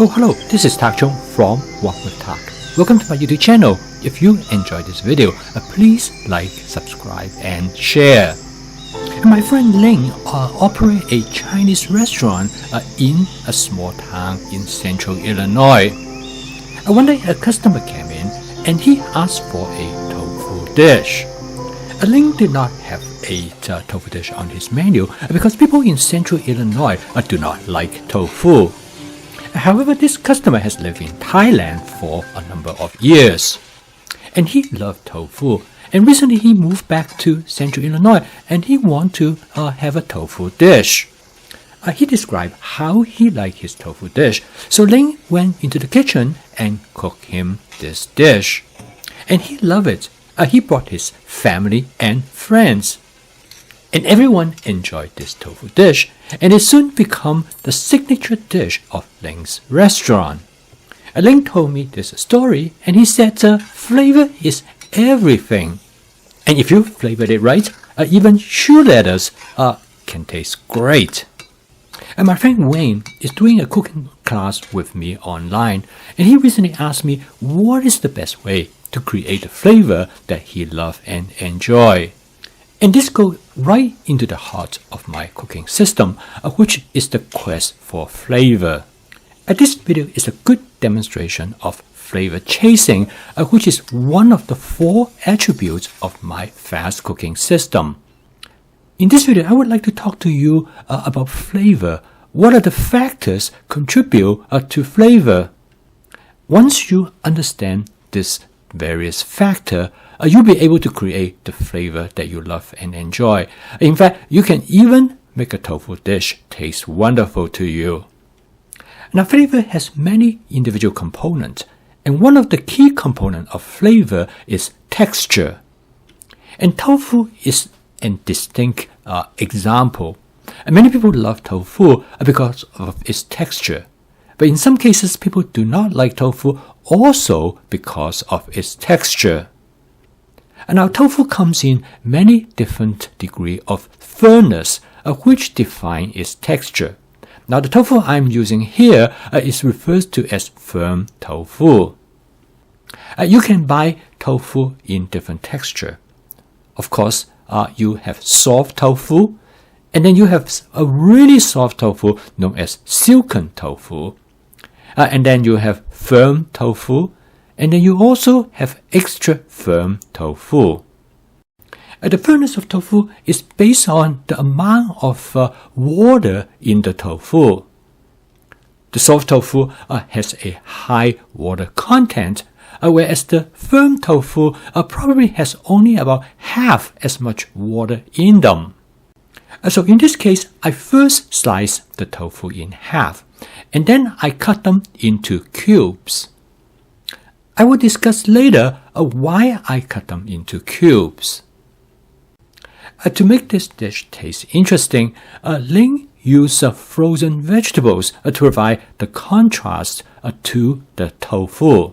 Oh, hello, this is Tak Chung from Walk with Tak. Welcome to my YouTube channel. If you enjoyed this video, please like, subscribe, and share. My friend Ling operates a Chinese restaurant in a small town in central Illinois. One day a customer came in and he asked for a tofu dish. Ling did not have a tofu dish on his menu because people in central Illinois do not like tofu. However, this customer has lived in Thailand for a number of years, and he loved tofu. And recently he moved back to central Illinois and he wanted to have a tofu dish. He described how he liked his tofu dish. So Ling went into the kitchen and cooked him this dish. And he loved it. He brought his family and friends. And everyone enjoyed this tofu dish, and it soon became the signature dish of Ling's restaurant. Ling told me this story, and he said flavor is everything. And if you flavored it right, even shoe leathers can taste great. And my friend Wayne is doing a cooking class with me online, and he recently asked me what is the best way to create a flavor that he loves and enjoys. And this goes right into the heart of my cooking system, which is the quest for flavor. This video is a good demonstration of flavor chasing, which is one of the 4 attributes of my fast cooking system. In this video, I would like to talk to you about flavor. What are the factors contribute to flavor? Once you understand this various factors, you'll be able to create the flavor that you love and enjoy. In fact, you can even make a tofu dish taste wonderful to you. Now, flavor has many individual components, and one of the key components of flavor is texture. And tofu is a distinct example. And many people love tofu because of its texture. But in some cases, people do not like tofu also because of its texture. And now tofu comes in many different degrees of firmness, which define its texture. Now the tofu I'm using here is referred to as firm tofu. You can buy tofu in different texture. Of course, you have soft tofu, and then you have a really soft tofu known as silken tofu. And then you have firm tofu, and then you also have extra firm tofu. The firmness of tofu is based on the amount of water in the tofu. The soft tofu has a high water content, whereas the firm tofu probably has only about half as much water in them. So in this case, I first slice the tofu in half, and then I cut them into cubes. I will discuss later why I cut them into cubes. To make this dish taste interesting, Ling used frozen vegetables to provide the contrast to the tofu.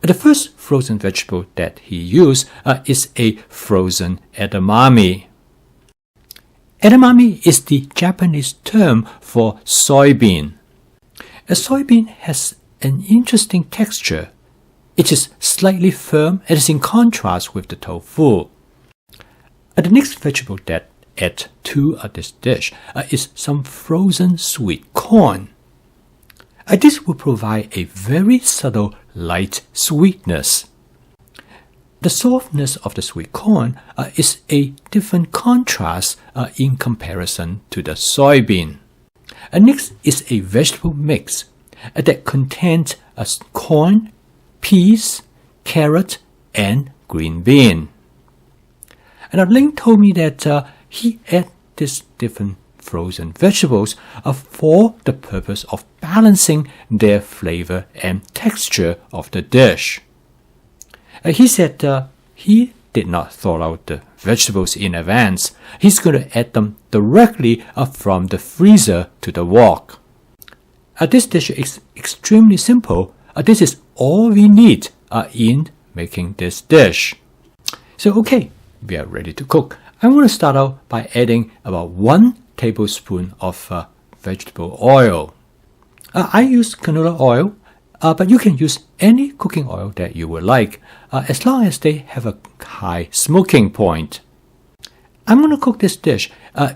The first frozen vegetable that he used is a frozen edamame. Edamame is the Japanese term for soybean. A soybean has an interesting texture. It is slightly firm and is in contrast with the tofu. The next vegetable that adds to this dish is some frozen sweet corn. This will provide a very subtle light sweetness. The softness of the sweet corn is a different contrast in comparison to the soybean. Next is a vegetable mix that contains corn, peas, carrot, and green bean. And Ling told me that he added these different frozen vegetables for the purpose of balancing their flavor and texture of the dish. He said he did not thaw out the vegetables in advance. He's going to add them directly from the freezer to the wok. This dish is extremely simple. This is all we need in making this dish. So okay, we are ready to cook. I'm going to start out by adding about 1 tablespoon of vegetable oil. I use canola oil, but you can use any cooking oil that you would like, as long as they have a high smoking point. I'm going to cook this dish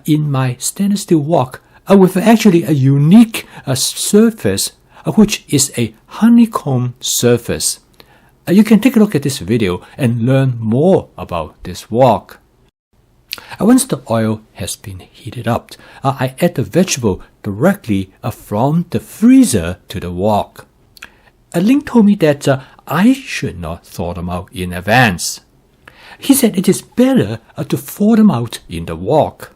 in my stainless steel wok with actually a unique surface, which is a honeycomb surface. You can take a look at this video and learn more about this wok. Once the oil has been heated up, I add the vegetable directly from the freezer to the wok. Ling told me that I should not thaw them out in advance. He said it is better to thaw them out in the wok.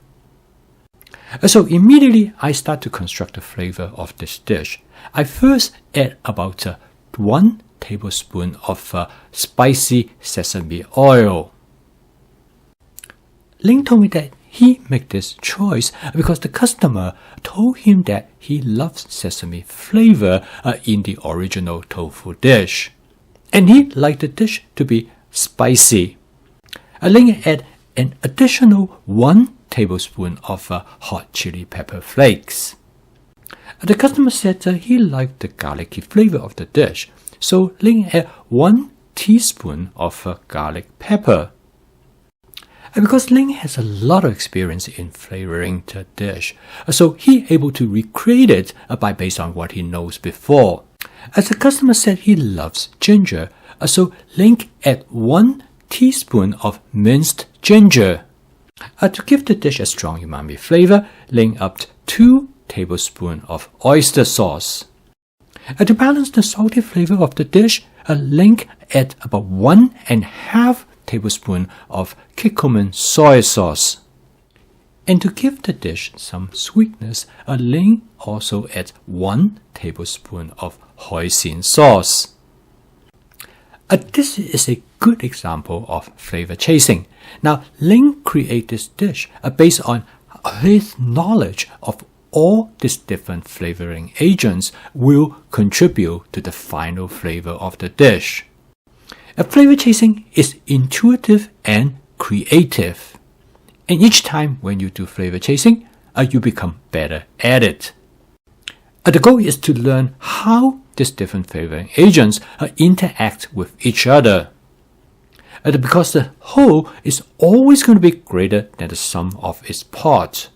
So immediately I start to construct the flavor of this dish. I first add about 1 tablespoon of spicy sesame oil. Ling told me that he made this choice because the customer told him that he loves sesame flavor in the original tofu dish. And he liked the dish to be spicy. Ling added an additional 1 tablespoon of hot chili pepper flakes. The customer said he liked the garlicky flavor of the dish, so Ling added 1 teaspoon of garlic pepper. Because Ling has a lot of experience in flavoring the dish, so he able to recreate it based on what he knows before. As the customer said he loves ginger, so Ling add 1 teaspoon of minced ginger. To give the dish a strong umami flavor, Ling upped 2 tablespoons of oyster sauce. To balance the salty flavor of the dish, Ling add about 1.5 tablespoon of kikkoman soy sauce. And to give the dish some sweetness, Ling also adds 1 tablespoon of hoisin sauce. This is a good example of flavor chasing. Now, Ling created this dish based on his knowledge of all these different flavoring agents will contribute to the final flavor of the dish. Flavor chasing is intuitive and creative. And each time when you do flavor chasing, you become better at it. The goal is to learn how these different flavoring agents interact with each other. Because the whole is always going to be greater than the sum of its parts.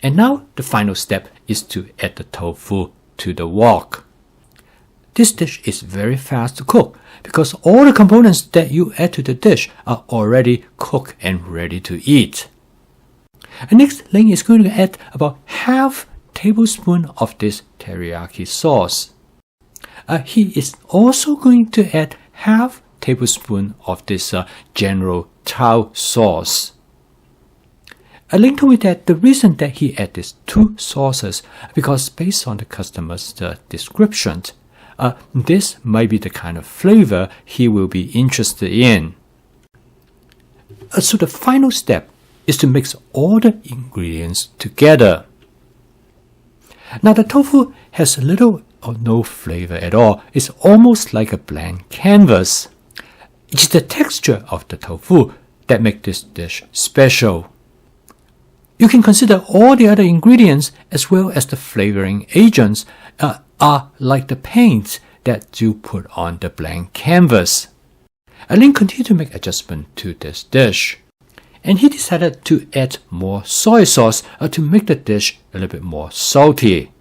And now the final step is to add the tofu to the wok. This dish is very fast to cook because all the components that you add to the dish are already cooked and ready to eat. And next, Ling is going to add about half tablespoon of this teriyaki sauce. He is also going to add half tablespoon of this General Tso sauce. Ling told me that the reason that he added these 2 sauces because based on the customer's description, this might be the kind of flavor he will be interested in. So the final step is to mix all the ingredients together. Now the tofu has little or no flavor at all. It's almost like a blank canvas. It's the texture of the tofu that makes this dish special. You can consider all the other ingredients as well as the flavoring agents are like the paints that you put on the blank canvas. Ling continued to make adjustments to this dish. And he decided to add more soy sauce to make the dish a little bit more salty.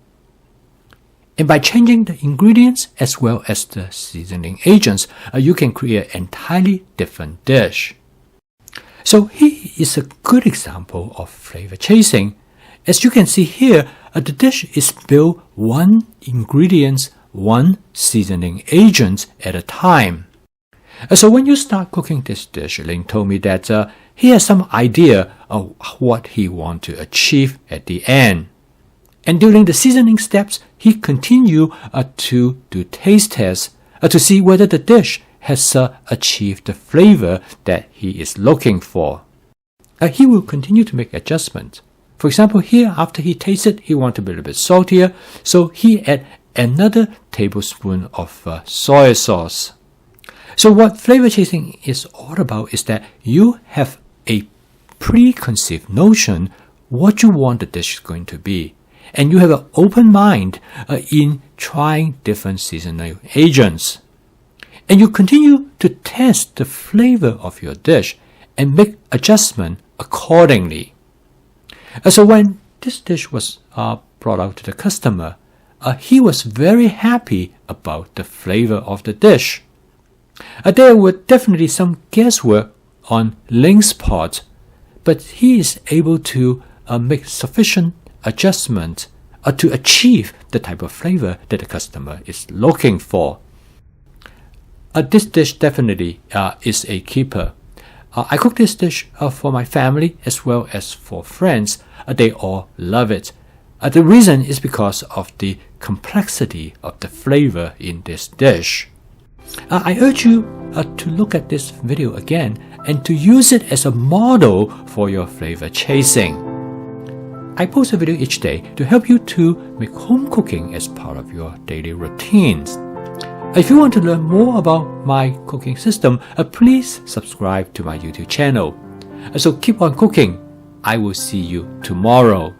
And by changing the ingredients as well as the seasoning agents, you can create an entirely different dish. So here is a good example of flavor chasing. As you can see here, the dish is built 1 ingredient, 1 seasoning agent at a time. So when you start cooking this dish, Ling told me that he has some idea of what he wants to achieve at the end. And during the seasoning steps, he continued to do taste tests to see whether the dish has achieved the flavor that he is looking for. He will continue to make adjustments. For example, here after he tasted, he wanted to be a little bit saltier, so he added another tablespoon of soy sauce. So what flavor chasing is all about is that you have a preconceived notion what you want the dish is going to be. and you have an open mind in trying different seasonal agents. And you continue to test the flavor of your dish and make adjustments accordingly. So when this dish was brought out to the customer, he was very happy about the flavor of the dish. There were definitely some guesswork on Ling's part, but he is able to make sufficient adjustment to achieve the type of flavor that the customer is looking for. This dish definitely is a keeper. I cook this dish for my family as well as for friends. They all love it. The reason is because of the complexity of the flavor in this dish. I urge you to look at this video again and to use it as a model for your flavor chasing. I post a video each day to help you to make home cooking as part of your daily routines. If you want to learn more about my cooking system, please subscribe to my YouTube channel. So keep on cooking. I will see you tomorrow.